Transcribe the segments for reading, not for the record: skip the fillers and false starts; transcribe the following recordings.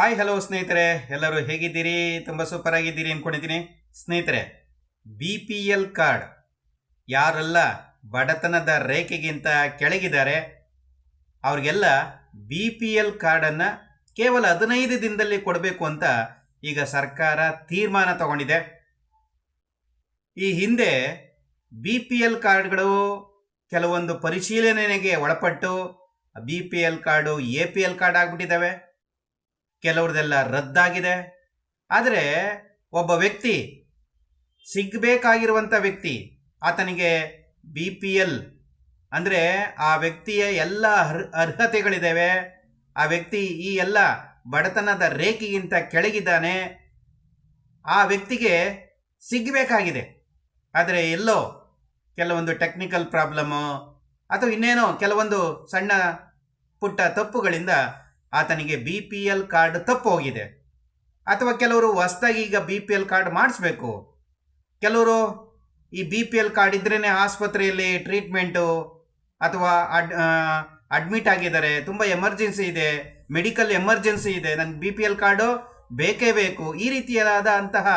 Hi hello ಸ್ನೇಹಿತರೆ, ಎಲ್ಲರೂ ಹೇಗಿದ್ದೀರಿ? ತುಂಬ ಸೂಪರ್ ಆಗಿದ್ದೀರಿ ಅಂದ್ಕೊಂಡಿದ್ದೀನಿ. ಸ್ನೇಹಿತರೆ, ಬಿ ಪಿ ಎಲ್ ಕಾರ್ಡ್ ಯಾರೆಲ್ಲ ಬಡತನದ ರೇಖೆಗಿಂತ ಕೆಳಗಿದ್ದಾರೆ ಅವ್ರಿಗೆಲ್ಲ ಬಿ ಪಿ ಎಲ್ ಕಾರ್ಡನ್ನು ಕೇವಲ 15 ದಿನದಲ್ಲಿ ಕೊಡಬೇಕು ಅಂತ ಈಗ ಸರ್ಕಾರ ತೀರ್ಮಾನ ತಗೊಂಡಿದೆ. ಈ ಹಿಂದೆ ಬಿ ಪಿ ಎಲ್ ಕಾರ್ಡ್ಗಳು ಕೆಲವೊಂದು ಪರಿಶೀಲನೆಗೆ ಒಳಪಟ್ಟು B P L card A P L card ಆಗಿಬಿಟ್ಟಿದ್ದಾವೆ. ಕೆಲವ್ರದೆಲ್ಲ ರದ್ದಾಗಿದೆ. ಆದರೆ ಒಬ್ಬ ವ್ಯಕ್ತಿ ಸಿಗಬೇಕಾಗಿರುವಂಥ ವ್ಯಕ್ತಿ, ಆತನಿಗೆ ಬಿ ಪಿ ಎಲ್ ಅಂದರೆ ಆ ವ್ಯಕ್ತಿಯ ಎಲ್ಲ ಅರ್ಹತೆಗಳಿದ್ದಾವೆ. ಆ ವ್ಯಕ್ತಿ ಈ ಎಲ್ಲ ಬಡತನದ ರೇಖೆಗಿಂತ ಕೆಳಗಿದ್ದಾನೆ. ಆ ವ್ಯಕ್ತಿಗೆ ಸಿಗಬೇಕಾಗಿದೆ. ಆದರೆ ಎಲ್ಲೋ ಕೆಲವೊಂದು ಟೆಕ್ನಿಕಲ್ ಪ್ರಾಬ್ಲಮ್ಮು ಅಥವಾ ಇನ್ನೇನೋ ಕೆಲವೊಂದು ಸಣ್ಣ ಪುಟ್ಟ ತಪ್ಪುಗಳಿಂದ ಆತನಿಗೆ ಬಿ ಪಿ ಎಲ್ ಕಾರ್ಡ್ ತಪ್ಪು ಹೋಗಿದೆ. ಅಥವಾ ಕೆಲವರು ಹೊಸದಾಗಿ ಈಗ ಬಿ ಪಿ ಎಲ್ ಕಾರ್ಡ್ ಮಾಡಿಸ್ಬೇಕು. ಕೆಲವರು ಈ ಬಿ ಪಿ ಎಲ್ ಕಾರ್ಡ್ ಇದ್ರೇ ಆಸ್ಪತ್ರೆಯಲ್ಲಿ ಟ್ರೀಟ್ಮೆಂಟು ಅಥವಾ ಅಡ್ಮಿಟ್ ಆಗಿದ್ದಾರೆ, ತುಂಬ ಎಮರ್ಜೆನ್ಸಿ ಇದೆ, ಮೆಡಿಕಲ್ ಎಮರ್ಜೆನ್ಸಿ ಇದೆ, ನನಗೆ ಬಿ ಪಿ ಎಲ್ ಕಾರ್ಡು ಬೇಕೇ ಬೇಕು, ಈ ರೀತಿಯಾದ ಅಂತಹ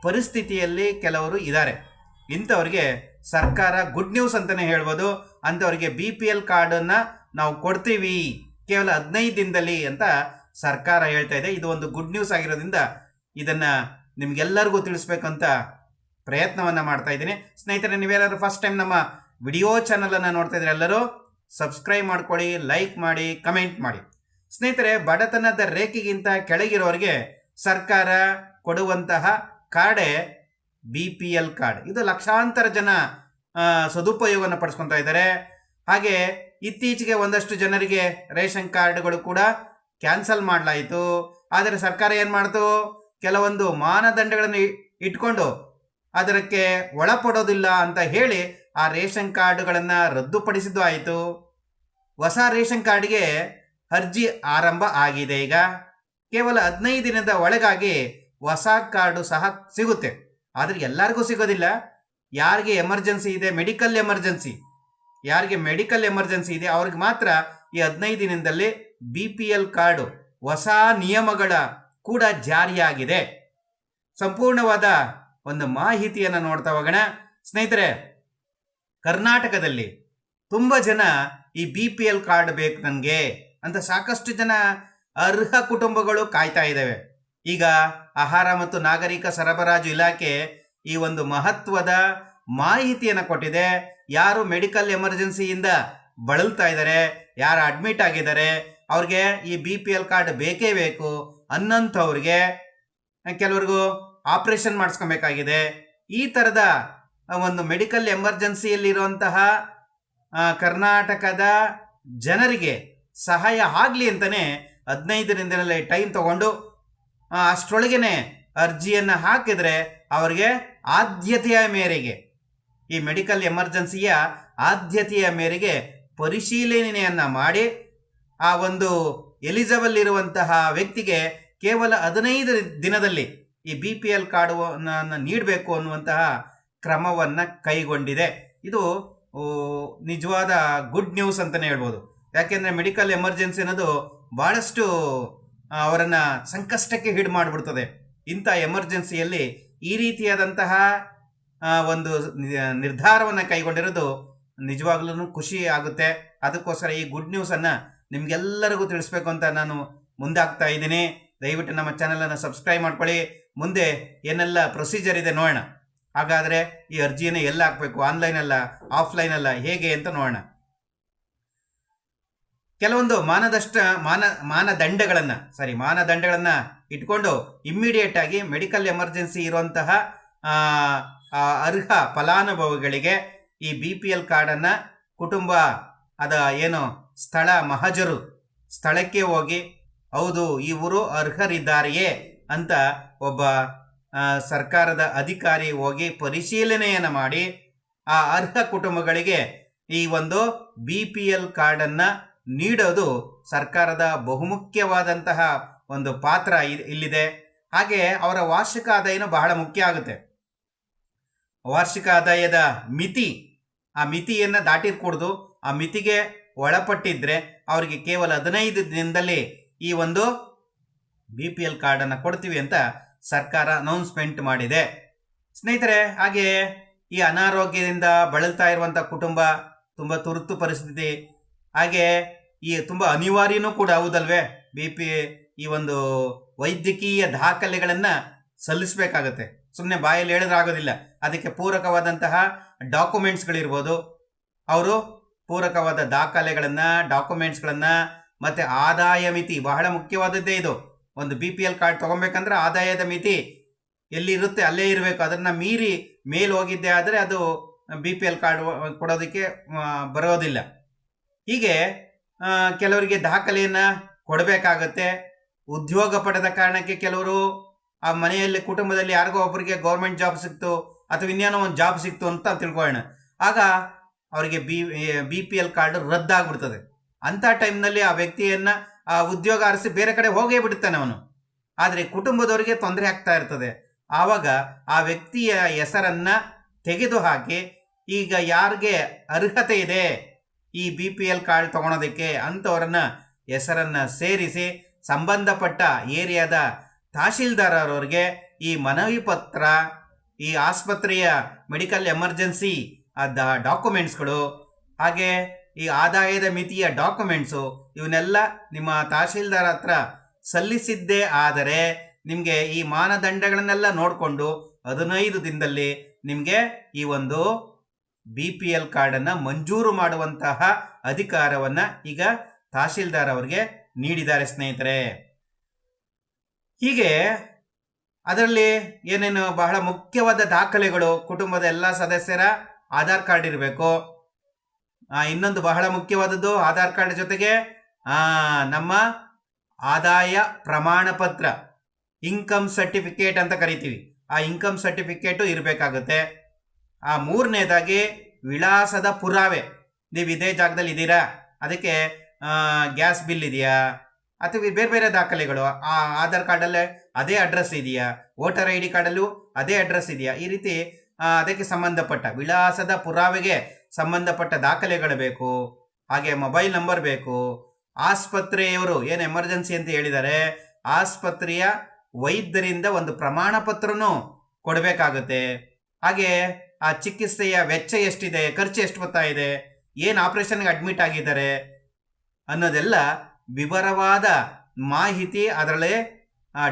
ಪರಿಸ್ಥಿತಿಯಲ್ಲಿ ಕೆಲವರು ಇದ್ದಾರೆ. ಇಂಥವ್ರಿಗೆ ಸರ್ಕಾರ ಗುಡ್ ನ್ಯೂಸ್ ಅಂತಲೇ ಹೇಳ್ಬೋದು. ಅಂಥವ್ರಿಗೆ ಬಿ ಪಿ ಎಲ್ ಕಾರ್ಡನ್ನು ನಾವು ಕೊಡ್ತೀವಿ ಕೇವಲ 15 ದಿನದಲ್ಲಿ ಅಂತ ಸರ್ಕಾರ ಹೇಳ್ತಾ ಇದೆ. ಇದು ಒಂದು ಗುಡ್ ನ್ಯೂಸ್ ಆಗಿರೋದ್ರಿಂದ ಇದನ್ನು ನಿಮಗೆಲ್ಲರಿಗೂ ತಿಳಿಸ್ಬೇಕಂತ ಪ್ರಯತ್ನವನ್ನು ಮಾಡ್ತಾ ಇದ್ದೀನಿ. ಸ್ನೇಹಿತರೆ, ನೀವೆಲ್ಲರೂ ಫಸ್ಟ್ ಟೈಮ್ ನಮ್ಮ ವಿಡಿಯೋ ಚಾನಲನ್ನು ನೋಡ್ತಾ ಇದ್ರೆ ಎಲ್ಲರೂ ಸಬ್ಸ್ಕ್ರೈಬ್ ಮಾಡ್ಕೊಳ್ಳಿ, ಲೈಕ್ ಮಾಡಿ, ಕಮೆಂಟ್ ಮಾಡಿ. ಸ್ನೇಹಿತರೆ, ಬಡತನದ ರೇಖೆಗಿಂತ ಕೆಳಗಿರೋರಿಗೆ ಸರ್ಕಾರ ಕೊಡುವಂತಹ ಕಾರ್ಡೇ ಬಿ ಪಿ ಎಲ್ ಕಾರ್ಡ್. ಇದು ಲಕ್ಷಾಂತರ ಜನ ಸದುಪಯೋಗವನ್ನು ಪಡಿಸ್ಕೊತಾ ಇದ್ದಾರೆ. ಹಾಗೆ ಇತ್ತೀಚೆಗೆ ಒಂದಷ್ಟು ಜನರಿಗೆ ರೇಷನ್ ಕಾರ್ಡ್ಗಳು ಕೂಡ ಕ್ಯಾನ್ಸಲ್ ಮಾಡಲಾಯಿತು. ಆದರೆ ಸರ್ಕಾರ ಏನು ಮಾಡ್ತು, ಕೆಲವೊಂದು ಮಾನದಂಡಗಳನ್ನು ಇಟ್ಕೊಂಡು ಅದಕ್ಕೆ ಒಳಪಡೋದಿಲ್ಲ ಅಂತ ಹೇಳಿ ಆ ರೇಷನ್ ಕಾರ್ಡ್ಗಳನ್ನು ರದ್ದುಪಡಿಸಿದ್ದು ಆಯಿತು. ಹೊಸ ರೇಷನ್ ಕಾರ್ಡ್ಗೆ ಅರ್ಜಿ ಆರಂಭ ಆಗಿದೆ. ಈಗ ಕೇವಲ 15 ದಿನದ ಒಳಗಾಗಿ ಹೊಸ ಕಾರ್ಡು ಸಹ ಸಿಗುತ್ತೆ. ಆದರೆ ಎಲ್ಲರಿಗೂ ಸಿಗೋದಿಲ್ಲ. ಯಾರಿಗೆ ಎಮರ್ಜೆನ್ಸಿ ಇದೆ, ಯಾರಿಗೆ ಮೆಡಿಕಲ್ ಎಮರ್ಜೆನ್ಸಿ ಇದೆ ಅವ್ರಿಗೆ ಮಾತ್ರ ಈ 15 ದಿನದಲ್ಲಿ ಬಿ ಪಿ ಎಲ್ ಕಾರ್ಡು ಹೊಸ ನಿಯಮಗಳ ಕೂಡ ಜಾರಿಯಾಗಿದೆ. ಸಂಪೂರ್ಣವಾದ ಒಂದು ಮಾಹಿತಿಯನ್ನು ನೋಡ್ತಾ ಹೋಗೋಣ. ಸ್ನೇಹಿತರೆ, ಕರ್ನಾಟಕದಲ್ಲಿ ತುಂಬ ಜನ ಈ ಬಿ ಪಿ ಎಲ್ ಕಾರ್ಡ್ ಬೇಕು ನನಗೆ ಅಂತ ಸಾಕಷ್ಟು ಜನ ಅರ್ಹ ಕುಟುಂಬಗಳು ಕಾಯ್ತಾ ಇದ್ದಾವೆ. ಈಗ ಆಹಾರ ಮತ್ತು ನಾಗರಿಕ ಸರಬರಾಜು ಇಲಾಖೆ ಈ ಒಂದು ಮಹತ್ವದ ಮಾಹಿತಿಯನ್ನು ಕೊಟ್ಟಿದೆ. ಯಾರು ಮೆಡಿಕಲ್ ಎಮರ್ಜೆನ್ಸಿಯಿಂದ ಬಳಲ್ತಾ ಇದ್ದಾರೆ, ಯಾರು ಅಡ್ಮಿಟ್ ಆಗಿದ್ದಾರೆ, ಅವ್ರಿಗೆ ಈ ಬಿ ಪಿ ಎಲ್ ಕಾರ್ಡ್ ಬೇಕೇ ಬೇಕು ಅನ್ನೋಂಥವ್ರಿಗೆ, ಕೆಲವ್ರಿಗೂ ಆಪ್ರೇಷನ್ ಮಾಡಿಸ್ಕೊಬೇಕಾಗಿದೆ, ಈ ಥರದ ಒಂದು ಮೆಡಿಕಲ್ ಎಮರ್ಜೆನ್ಸಿಯಲ್ಲಿರುವಂತಹ ಕರ್ನಾಟಕದ ಜನರಿಗೆ ಸಹಾಯ ಆಗಲಿ ಅಂತಲೇ 15 ದಿನದಲ್ಲಿ ಟೈಮ್ ತಗೊಂಡು ಅಷ್ಟರೊಳಗೇ ಅರ್ಜಿಯನ್ನು ಹಾಕಿದರೆ ಅವರಿಗೆ ಆದ್ಯತೆಯ ಮೇರೆಗೆ, ಈ ಮೆಡಿಕಲ್ ಎಮರ್ಜೆನ್ಸಿಯ ಆದ್ಯತೆಯ ಮೇರೆಗೆ ಪರಿಶೀಲನೆಯನ್ನು ಮಾಡಿ ಆ ಒಂದು ಎಲಿಜಿಬಲ್ ಇರುವಂತಹ ವ್ಯಕ್ತಿಗೆ ಕೇವಲ 15 ದಿನದಲ್ಲಿ ಈ ಬಿ ಪಿ ಎಲ್ ಕಾರ್ಡನ್ನು ನೀಡಬೇಕು ಅನ್ನುವಂತಹ ಕ್ರಮವನ್ನು ಕೈಗೊಂಡಿದೆ. ಇದು ನಿಜವಾದ ಗುಡ್ ನ್ಯೂಸ್ ಅಂತಲೇ ಹೇಳ್ಬೋದು. ಯಾಕೆಂದರೆ ಮೆಡಿಕಲ್ ಎಮರ್ಜೆನ್ಸಿ ಅನ್ನೋದು ಭಾಳಷ್ಟು ಅವರನ್ನು ಸಂಕಷ್ಟಕ್ಕೆ ಹಿಡು ಮಾಡಿಬಿಡ್ತದೆ. ಇಂಥ ಎಮರ್ಜೆನ್ಸಿಯಲ್ಲಿ ಈ ರೀತಿಯಾದಂತಹ ಒಂದು ನಿರ್ಧಾರವನ್ನು ಕೈಗೊಂಡಿರೋದು ನಿಜವಾಗ್ಲೂ ಖುಷಿ ಆಗುತ್ತೆ. ಅದಕ್ಕೋಸ್ಕರ ಈ ಗುಡ್ ನ್ಯೂಸನ್ನು ನಿಮಗೆಲ್ಲರಿಗೂ ತಿಳಿಸ್ಬೇಕು ಅಂತ ನಾನು ಮುಂದಾಗ್ತಾ ಇದ್ದೀನಿ. ದಯವಿಟ್ಟು ನಮ್ಮ ಚಾನಲನ್ನು ಸಬ್ಸ್ಕ್ರೈಬ್ ಮಾಡ್ಕೊಳ್ಳಿ. ಮುಂದೆ ಏನೆಲ್ಲ ಪ್ರೊಸೀಜರ್ ಇದೆ ನೋಡೋಣ. ಹಾಗಾದರೆ ಈ ಅರ್ಜಿಯನ್ನು ಎಲ್ಲ ಹಾಕಬೇಕು, ಆನ್ಲೈನಲ್ಲ ಆಫ್ಲೈನಲ್ಲ ಹೇಗೆ ಅಂತ ನೋಡೋಣ. ಕೆಲವೊಂದು ಮಾನದಂಡಗಳನ್ನು ಇಟ್ಕೊಂಡು ಇಮ್ಮಿಡಿಯೇಟ್ ಆಗಿ ಮೆಡಿಕಲ್ ಎಮರ್ಜೆನ್ಸಿ ಇರುವಂತಹ ಅರ್ಹ ಫಲಾನುಭವಿಗಳಿಗೆ ಈ ಬಿ ಪಿ ಎಲ್ ಕಾರ್ಡನ್ನು ಕುಟುಂಬ ಏನು ಮಹಜರು ಸ್ಥಳಕ್ಕೆ ಹೋಗಿ ಹೌದು ಇವರು ಅರ್ಹರಿದ್ದಾರೆಯೇ ಅಂತ ಒಬ್ಬ ಸರ್ಕಾರದ ಅಧಿಕಾರಿ ಹೋಗಿ ಪರಿಶೀಲನೆಯನ್ನು ಮಾಡಿ ಆ ಅರ್ಹ ಕುಟುಂಬಗಳಿಗೆ ಈ ಒಂದು ಬಿ ಪಿ ಎಲ್ ಕಾರ್ಡನ್ನು ನೀಡೋದು ಸರ್ಕಾರದ ಬಹುಮುಖ್ಯವಾದಂತಹ ಒಂದು ಪಾತ್ರ ಇಲ್ಲಿದೆ. ಹಾಗೆ ಅವರ ವಾರ್ಷಿಕ ಆದಾಯನೂ ಬಹಳ ಮುಖ್ಯ ಆಗುತ್ತೆ. ವಾರ್ಷಿಕ ಆದಾಯದ ಆ ಮಿತಿಯನ್ನು ದಾಟಿರ್ಕೂಡ್ದು. ಆ ಮಿತಿಗೆ ಒಳಪಟ್ಟಿದ್ರೆ ಅವರಿಗೆ ಕೇವಲ 15 ದಿನದಲ್ಲಿ ಈ ಒಂದು BPL ಕಾರ್ಡನ್ನು ಕೊಡ್ತೀವಿ ಅಂತ ಸರ್ಕಾರ ಅನೌನ್ಸ್ಮೆಂಟ್ ಮಾಡಿದೆ. ಸ್ನೇಹಿತರೆ, ಹಾಗೆ ಈ ಅನಾರೋಗ್ಯದಿಂದ ಬಳಲ್ತಾ ಇರುವಂಥ ಕುಟುಂಬ, ತುಂಬ ತುರ್ತು ಪರಿಸ್ಥಿತಿ, ಹಾಗೆ ಈ ತುಂಬ ಅನಿವಾರ್ಯನೂ ಕೂಡ ಹೌದಲ್ವೇ, ಈ ಒಂದು ವೈದ್ಯಕೀಯ ದಾಖಲೆಗಳನ್ನು ಸಲ್ಲಿಸಬೇಕಾಗತ್ತೆ. ಸುಮ್ಮನೆ ಬಾಯಲ್ಲಿ ಹೇಳಿದ್ರೆ ಆಗೋದಿಲ್ಲ. ಅದಕ್ಕೆ ಪೂರಕವಾದಂತಹ ಡಾಕ್ಯುಮೆಂಟ್ಸ್ಗಳಿರ್ಬೋದು, ಅವರು ಪೂರಕವಾದ ಡಾಕ್ಯುಮೆಂಟ್ಸ್ಗಳನ್ನು ಮತ್ತು ಆದಾಯ ಮಿತಿ ಬಹಳ ಮುಖ್ಯವಾದದ್ದೇ ಇದು. ಒಂದು BPL ಕಾರ್ಡ್ ತೊಗೊಬೇಕಂದ್ರೆ ಆದಾಯದ ಮಿತಿ ಎಲ್ಲಿರುತ್ತೆ ಅಲ್ಲೇ ಇರಬೇಕು. ಅದನ್ನು ಮೀರಿ ಮೇಲ್ ಹೋಗಿದ್ದೆ ಆದರೆ ಅದು BPL ಕಾರ್ಡ್ ಕೊಡೋದಕ್ಕೆ ಬರೋದಿಲ್ಲ. ಹೀಗೆ ಕೆಲವರಿಗೆ ದಾಖಲೆಯನ್ನು ಕೊಡಬೇಕಾಗತ್ತೆ. ಉದ್ಯೋಗ ಪಡೆದ ಕಾರಣಕ್ಕೆ ಕೆಲವರು ಆ ಮನೆಯಲ್ಲಿ ಕುಟುಂಬದಲ್ಲಿ ಯಾರಿಗೋ ಒಬ್ಬರಿಗೆ ಗೌರ್ಮೆಂಟ್ ಜಾಬ್ ಸಿಕ್ತು ಅಥವಾ ಇನ್ನೇನೋ ಒಂದು ಜಾಬ್ ಸಿಕ್ತು ಅಂತ ತಿಳ್ಕೊಳ್ಳೋಣ. ಆಗ ಅವರಿಗೆ BPL ಕಾರ್ಡ್ ರದ್ದಾಗ್ಬಿಡ್ತದೆ. ಅಂಥ ಟೈಮ್ನಲ್ಲಿ ಆ ವ್ಯಕ್ತಿಯನ್ನು ಆ ಉದ್ಯೋಗ ಅರಸಿ ಬೇರೆ ಕಡೆ ಹೋಗೇ ಬಿಡ್ತಾನೆ ಅವನು. ಆದರೆ ಕುಟುಂಬದವರಿಗೆ ತೊಂದರೆ ಆಗ್ತಾ ಇರ್ತದೆ. ಆವಾಗ ಆ ವ್ಯಕ್ತಿಯ ಹೆಸರನ್ನು ತೆಗೆದುಹಾಕಿ ಈಗ ಯಾರಿಗೆ ಅರ್ಹತೆ ಇದೆ ಈ BPL ಕಾರ್ಡ್ ತಗೊಳೋದಕ್ಕೆ ಅಂಥವ್ರನ್ನ ಹೆಸರನ್ನು ಸೇರಿಸಿ ಸಂಬಂಧಪಟ್ಟ ಏರಿಯಾದ ತಹಶೀಲ್ದಾರರವ್ರಿಗೆ ಈ ಮನವಿ ಪತ್ರ, ಈ ಆಸ್ಪತ್ರೆಯ ಮೆಡಿಕಲ್ ಎಮರ್ಜೆನ್ಸಿ ಡಾಕ್ಯುಮೆಂಟ್ಸ್ಗಳು, ಹಾಗೆ ಈ ಆದಾಯದ ಮಿತಿಯ ಡಾಕ್ಯುಮೆಂಟ್ಸು, ಇವನ್ನೆಲ್ಲ ನಿಮ್ಮ ತಹಶೀಲ್ದಾರ್ ಹತ್ರ ಸಲ್ಲಿಸಿದ್ದೇ ಆದರೆ ನಿಮಗೆ ಈ ಮಾನದಂಡಗಳನ್ನೆಲ್ಲ ನೋಡಿಕೊಂಡು 15 ದಿನದಲ್ಲಿ ನಿಮಗೆ ಈ ಒಂದು BPL ಕಾರ್ಡನ್ನು ಮಂಜೂರು ಮಾಡುವಂತಹ ಅಧಿಕಾರವನ್ನು ಈಗ ತಹಶೀಲ್ದಾರ್ ಅವರಿಗೆ ನೀಡಿದ್ದಾರೆ ಸ್ನೇಹಿತರೆ. ಹೀಗೆ ಅದರಲ್ಲಿ ಏನೇನು ಬಹಳ ಮುಖ್ಯವಾದ ದಾಖಲೆಗಳು, ಕುಟುಂಬದ ಎಲ್ಲ ಸದಸ್ಯರ ಆಧಾರ್ ಕಾರ್ಡ್ ಇರಬೇಕು. ಇನ್ನೊಂದು ಬಹಳ ಮುಖ್ಯವಾದದ್ದು, ಆಧಾರ್ ಕಾರ್ಡ್ ಜೊತೆಗೆ ನಮ್ಮ ಆದಾಯ ಪ್ರಮಾಣ ಪತ್ರ, ಇನ್ಕಮ್ ಸರ್ಟಿಫಿಕೇಟ್ ಅಂತ ಕರಿತೀವಿ, ಆ ಇನ್ಕಮ್ ಸರ್ಟಿಫಿಕೇಟು ಇರಬೇಕಾಗುತ್ತೆ. ಮೂರನೇದಾಗಿ ವಿಳಾಸದ ಪುರಾವೆ. ನೀವು ಇದೇ ಜಾಗದಲ್ಲಿ ಇದ್ದೀರಾ, ಅದಕ್ಕೆ ಗ್ಯಾಸ್ ಬಿಲ್ ಇದೆಯಾ ಅಥವಾ ಬೇರೆ ಬೇರೆ ದಾಖಲೆಗಳು, ಆ ಆಧಾರ್ ಕಾರ್ಡಲ್ಲೇ ಅದೇ ಅಡ್ರೆಸ್ ಇದೆಯಾ, ವೋಟರ್ ID ಕಾರ್ಡಲ್ಲೂ ಅದೇ ಅಡ್ರೆಸ್ ಇದೆಯಾ, ಈ ರೀತಿ ಅದಕ್ಕೆ ಸಂಬಂಧಪಟ್ಟ ವಿಳಾಸದ ಪುರಾವೆಗೆ ಸಂಬಂಧಪಟ್ಟ ದಾಖಲೆಗಳು ಬೇಕು. ಹಾಗೆ ಮೊಬೈಲ್ ನಂಬರ್ ಬೇಕು. ಆಸ್ಪತ್ರೆಯವರು ಏನು ಎಮರ್ಜೆನ್ಸಿ ಅಂತ ಹೇಳಿದ್ದಾರೆ, ಆಸ್ಪತ್ರೆಯ ವೈದ್ಯರಿಂದ ಒಂದು ಪ್ರಮಾಣ ಪತ್ರನೂ ಕೊಡಬೇಕಾಗುತ್ತೆ. ಹಾಗೆ ಆ ಚಿಕಿತ್ಸೆಯ ವೆಚ್ಚ ಎಷ್ಟಿದೆ, ಖರ್ಚು ಎಷ್ಟು ಬರ್ತಾ ಇದೆ, ಏನು ಆಪರೇಷನ್ಗೆ ಅಡ್ಮಿಟ್ ಆಗಿದ್ದಾರೆ ಅನ್ನೋದೆಲ್ಲ ವಿವರವಾದ ಮಾಹಿತಿ ಅದರಲ್ಲೇ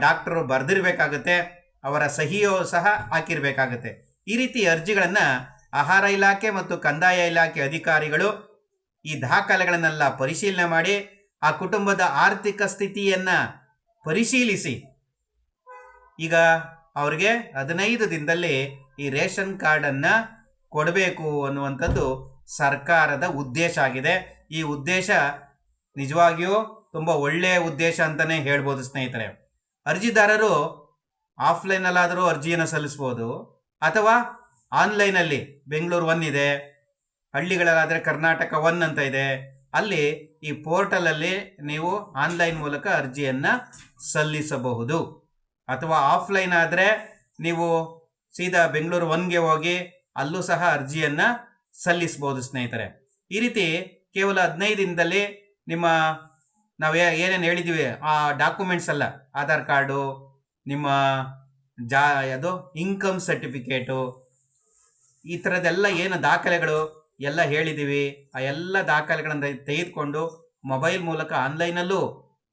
ಡಾಕ್ಟರು ಬರೆದಿರಬೇಕಾಗುತ್ತೆ. ಅವರ ಸಹಿಯೋ ಸಹ ಹಾಕಿರಬೇಕಾಗುತ್ತೆ. ಈ ರೀತಿ ಅರ್ಜಿಗಳನ್ನು ಆಹಾರ ಇಲಾಖೆ ಮತ್ತು ಕಂದಾಯ ಇಲಾಖೆ ಅಧಿಕಾರಿಗಳು ಈ ದಾಖಲೆಗಳನ್ನೆಲ್ಲ ಪರಿಶೀಲನೆ ಮಾಡಿ ಆ ಕುಟುಂಬದ ಆರ್ಥಿಕ ಸ್ಥಿತಿಯನ್ನು ಪರಿಶೀಲಿಸಿ ಈಗ ಅವ್ರಿಗೆ 15 ದಿನದಲ್ಲಿ ಈ ರೇಷನ್ ಕಾರ್ಡನ್ನು ಕೊಡಬೇಕು ಅನ್ನುವಂಥದ್ದು ಸರ್ಕಾರದ ಉದ್ದೇಶ ಆಗಿದೆ. ಈ ಉದ್ದೇಶ ನಿಜವಾಗಿಯೂ ತುಂಬ ಒಳ್ಳೆಯ ಉದ್ದೇಶ ಅಂತಲೇ ಹೇಳ್ಬೋದು ಸ್ನೇಹಿತರೆ. ಅರ್ಜಿದಾರರು ಆಫ್ಲೈನಲ್ಲಾದರೂ ಅರ್ಜಿಯನ್ನು ಸಲ್ಲಿಸ್ಬೋದು ಅಥವಾ ಆನ್ಲೈನಲ್ಲಿ ಬೆಂಗಳೂರು 1 ಇದೆ, ಹಳ್ಳಿಗಳಲ್ಲಾದರೆ ಕರ್ನಾಟಕ 1 ಅಂತ ಇದೆ, ಅಲ್ಲಿ ಈ ಪೋರ್ಟಲಲ್ಲಿ ನೀವು ಆನ್ಲೈನ್ ಮೂಲಕ ಅರ್ಜಿಯನ್ನು ಸಲ್ಲಿಸಬಹುದು. ಅಥವಾ ಆಫ್ಲೈನ್ ಆದರೆ ನೀವು ಸೀದಾ ಬೆಂಗಳೂರು 1ಗೆ ಹೋಗಿ ಅಲ್ಲೂ ಸಹ ಅರ್ಜಿಯನ್ನು ಸಲ್ಲಿಸ್ಬೋದು ಸ್ನೇಹಿತರೆ. ಈ ರೀತಿ ಕೇವಲ 15 ದಿನದಲ್ಲಿ ನಿಮ್ಮ ನಾವು ಏನೇನು ಹೇಳಿದ್ದೀವಿ ಆ ಡಾಕ್ಯುಮೆಂಟ್ಸ್ ಎಲ್ಲ, ಆಧಾರ್ ಕಾರ್ಡು, ನಿಮ್ಮ ಅದು ಇನ್ಕಮ್ ಸರ್ಟಿಫಿಕೇಟು, ಈ ಥರದ್ದೆಲ್ಲ ಏನು ದಾಖಲೆಗಳು ಎಲ್ಲ ಹೇಳಿದ್ದೀವಿ, ಆ ಎಲ್ಲ ದಾಖಲೆಗಳನ್ನು ತೆಗೆದುಕೊಂಡು ಮೊಬೈಲ್ ಮೂಲಕ ಆನ್ಲೈನಲ್ಲೂ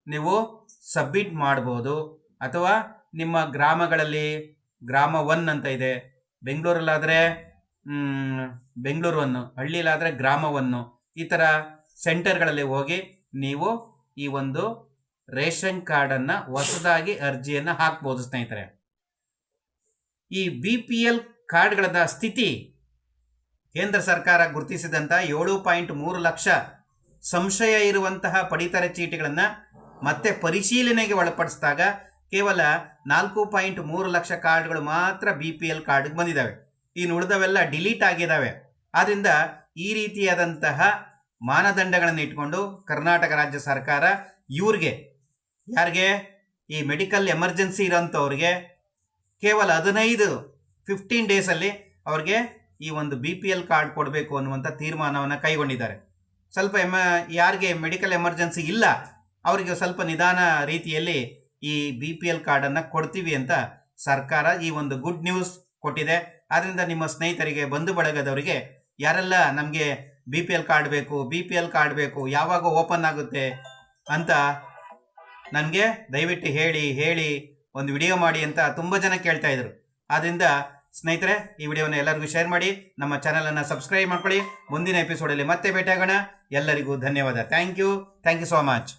ನೀವು ಸಬ್ಮಿಟ್ ಮಾಡ್ಬೋದು. ಅಥವಾ ನಿಮ್ಮ ಗ್ರಾಮಗಳಲ್ಲಿ ಗ್ರಾಮ 1 ಅಂತ ಇದೆ, ಬೆಂಗಳೂರಲ್ಲಾದರೆ ಬೆಂಗಳೂರು 1, ಹಳ್ಳಿಲಾದರೆ ಗ್ರಾಮ 1, ಈ ಥರ ಸೆಂಟರ್ಗಳಲ್ಲಿ ಹೋಗಿ ನೀವು ಈ ಒಂದು ರೇಷನ್ ಕಾರ್ಡನ್ನು ಹೊಸದಾಗಿ ಅರ್ಜಿಯನ್ನು ಹಾಕ್ಬೋದು ಸ್ನೇಹಿತರೆ. ಈ BPL ಕಾರ್ಡ್ಗಳ ಸ್ಥಿತಿ ಕೇಂದ್ರ ಸರ್ಕಾರ ಗುರುತಿಸಿದಂಥ 7.3 ಲಕ್ಷ ಸಂಶಯ ಇರುವಂತಹ ಪಡಿತರ ಚೀಟಿಗಳನ್ನು ಮತ್ತೆ ಪರಿಶೀಲನೆಗೆ ಒಳಪಡಿಸಿದಾಗ ಕೇವಲ 4.3 ಲಕ್ಷ ಕಾರ್ಡ್ಗಳು ಮಾತ್ರ BPL ಕಾರ್ಡ್ಗೆ ಬಂದಿದ್ದಾವೆ. ಇನ್ನು ಉಳಿದವೆಲ್ಲ ಡಿಲೀಟ್ ಆಗಿದ್ದಾವೆ. ಆದ್ದರಿಂದ ಈ ರೀತಿಯಾದಂತಹ ಮಾನದಂಡಗಳನ್ನು ಇಟ್ಕೊಂಡು ಕರ್ನಾಟಕ ರಾಜ್ಯ ಸರ್ಕಾರ ಯಾರಿಗೆ ಈ ಮೆಡಿಕಲ್ ಎಮರ್ಜೆನ್ಸಿ ಇರೋಂಥವ್ರಿಗೆ ಕೇವಲ 15 ಡೇಸಲ್ಲಿ ಅವ್ರಿಗೆ ಈ ಒಂದು BPL ಕಾರ್ಡ್ ಕೊಡಬೇಕು ಅನ್ನುವಂಥ ತೀರ್ಮಾನವನ್ನು ಕೈಗೊಂಡಿದ್ದಾರೆ. ಸ್ವಲ್ಪ ಯಾರಿಗೆ ಮೆಡಿಕಲ್ ಎಮರ್ಜೆನ್ಸಿ ಇಲ್ಲ ಅವರಿಗೆ ಸ್ವಲ್ಪ ನಿಧಾನ ರೀತಿಯಲ್ಲಿ ಈ BPL ಕಾರ್ಡನ್ನು ಕೊಡ್ತೀವಿ ಅಂತ ಸರ್ಕಾರ ಈ ಒಂದು ಗುಡ್ ನ್ಯೂಸ್ ಕೊಟ್ಟಿದೆ. ಆದ್ದರಿಂದ ನಿಮ್ಮ ಸ್ನೇಹಿತರಿಗೆ, ಬಂಧು ಬಳಗದವರಿಗೆ ಯಾರೆಲ್ಲ ನಮಗೆ BPL ಕಾರ್ಡ್ ಬೇಕು ಯಾವಾಗ ಓಪನ್ ಆಗುತ್ತೆ ಅಂತ ನನಗೆ ದಯವಿಟ್ಟು ಹೇಳಿ ಒಂದು ವಿಡಿಯೋ ಮಾಡಿ ಅಂತ ತುಂಬ ಜನ ಕೇಳ್ತಾ ಇದ್ರು. ಆದ್ದರಿಂದ ಸ್ನೇಹಿತರೆ, ಈ ವಿಡಿಯೋನ ಎಲ್ಲರಿಗೂ ಶೇರ್ ಮಾಡಿ, ನಮ್ಮ ಚಾನಲನ್ನು ಸಬ್ಸ್ಕ್ರೈಬ್ ಮಾಡ್ಕೊಳ್ಳಿ. ಮುಂದಿನ ಎಪಿಸೋಡಲ್ಲಿ ಮತ್ತೆ ಭೇಟಿಯಾಗೋಣ. ಎಲ್ಲರಿಗೂ ಧನ್ಯವಾದ. Thank you so much.